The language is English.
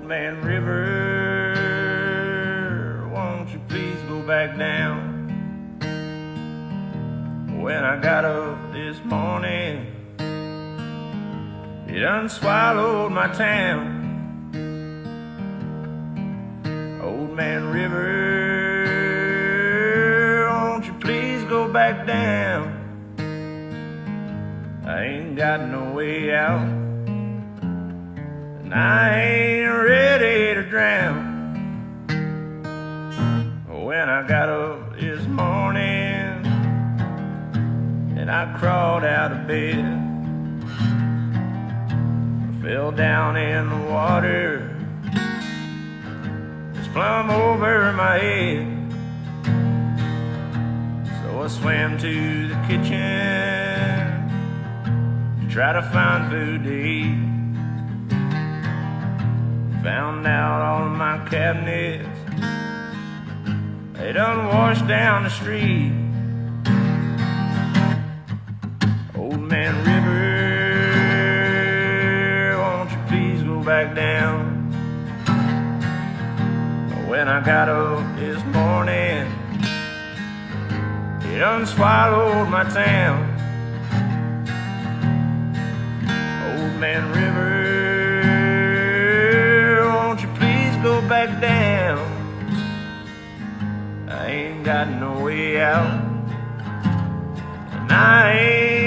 Man River, won't you please go back down? When I got up this morning, it unswallowed my town. Old Man River, won't you please go back down? I ain't got no way out, and I ain't ready to drown. When I got up this morning and I crawled out of bed, I fell down in the water, just plumb over my head. So I swam to the kitchen to try to find food to eat. Found out all of my cabinets, they done washed down the street. Old Man River, won't you please go back down? When I got up this morning, it unswallowed my town. Old Man River, won't you please go back down? I ain't got no way out, and I ain't